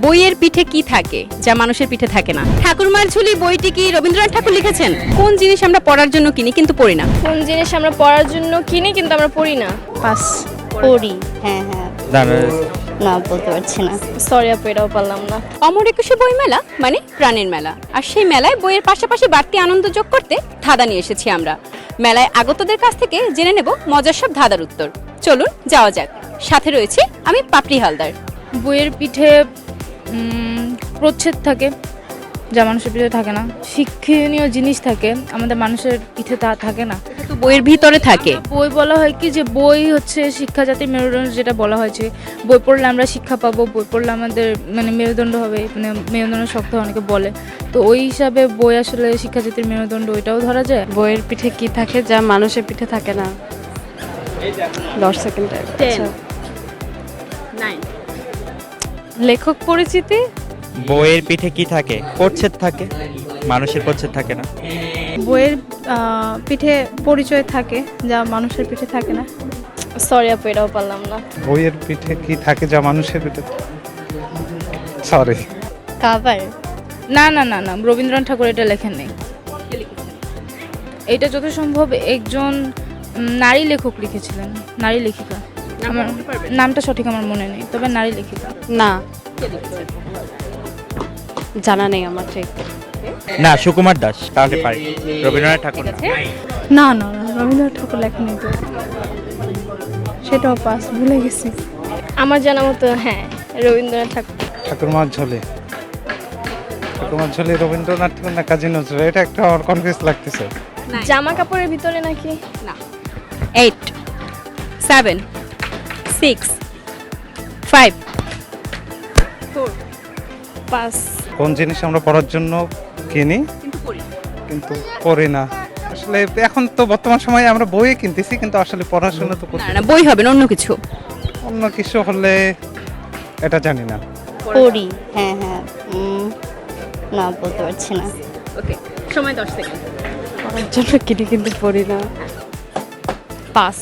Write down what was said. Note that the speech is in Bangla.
বইয়ের পিঠে কি থাকে যা মানুষের পিঠে থাকে না? ঠাকুরমার ঝুলি বইটি কি রবীন্দ্রনাথ ঠাকুর লিখেছেন? কোন জিনিস আমরা পড়ার জন্য কিনি কিন্তু পড়ি না? কোন জিনিস আমরা পড়ার জন্য কিনি কিন্তু আমরা পড়ি না? পাস পড়ি। হ্যাঁ হ্যাঁ, না বলতে পারছি না। সরি আপু, এটাও পারলাম না। অমর একুশে বই মেলা মানে প্রাণের মেলা, আর সেই মেলায় বইয়ের পাশাপাশি বাড়তি আনন্দ যোগ করতে ধাঁধা নিয়ে এসেছি আমরা। মেলায় আগতদের কাছ থেকে জেনে নেব মজার সব ধাঁধার উত্তর। চলুন যাওয়া যাক। সাথে রয়েছে আমি পাপড়ি হালদার। বইয়ের পিঠে প্রচ্ছদ থাকে যা মানুষের পিঠে থাকে না। শিক্ষণীয় জিনিস থাকে আমাদের মানুষের পিঠে তা থাকে না। তো বইয়ের ভিতরে থাকে। বই বলা হয় কি যে বই হচ্ছে শিক্ষা জাতির মেরুদণ্ড, যেটা বলা হয়েছে বই পড়লে আমরা শিক্ষা পাবো, বই পড়লে আমাদের মানে মেরুদণ্ড হবে, মানে মেরুদণ্ড শক্ত অনেকে বলে। তো ওই হিসাবে বই আসলে শিক্ষা জাতির মেরুদণ্ড, ওইটাও ধরা যায়। বইয়ের পিঠে কি থাকে যা মানুষের পিঠে থাকে না? 10 সেকেন্ড। 10 9 লেখক পরিচিতি। বইয়ের পিঠে কি থাকে? প্রচ্ছদ থাকে, মানুষের প্রচ্ছদ থাকে না। বইয়ের পিঠে পরিচয় থাকে যা মানুষের পিঠে থাকে না। সরি আপু, এটাও পারলাম না। বইয়ের পিঠে কি থাকে যা মানুষের পিঠে? সরি। কাভার। না না না না, রবীন্দ্রনাথ ঠাকুর এটা লেখেন নেই। এটা যত সম্ভব একজন নারী লেখক লিখেছিলেন, নারী লেখিকা। আমার নামটা সঠিক আমার মনে নেই, তবে নারী লেখিকা। না, জানা নেই আমার ঠিক। না, সুকুমার দাস। তাহলে পারি, রবীন্দ্রনাথ ঠাকুর না। না না না, রবীন্দ্রনাথ ঠাকুর লেখেনি তো, সেটাও পাস, ভুলে গেছি। আমার জানা মতো হ্যাঁ, রবীন্দ্রনাথ ঠাকুর। ঠাকুরমার ঝোলে। ঠাকুরমার ঝোলে রবীন্দ্রনাথ ঠাকুর না কাজী নজরুল? এটা একটা আমার কনফিউজ লাগতেছে। জামা কাপড়ের ভিতরে নাকি? না। 8 7 6 5 4 পাস। কোন জিনিস আমরা পড়ার জন্য কিনি কিন্তু পড়ি না? আসলে এখন তো বর্তমান সময়ে আমরা বই কিনতেছি কিন্তু আসলে পড়াশোনা তো করতে। না না, বই হবে না, অন্য কিছু। অন্য কিছু হলে এটা জানি না। পড়ি। হ্যাঁ হ্যাঁ, না বলতে পারছি না। ওকে, সময় 10 সেকেন্ড। পড়ার জন্য কিনি কিন্তু পড়ি না। পাস।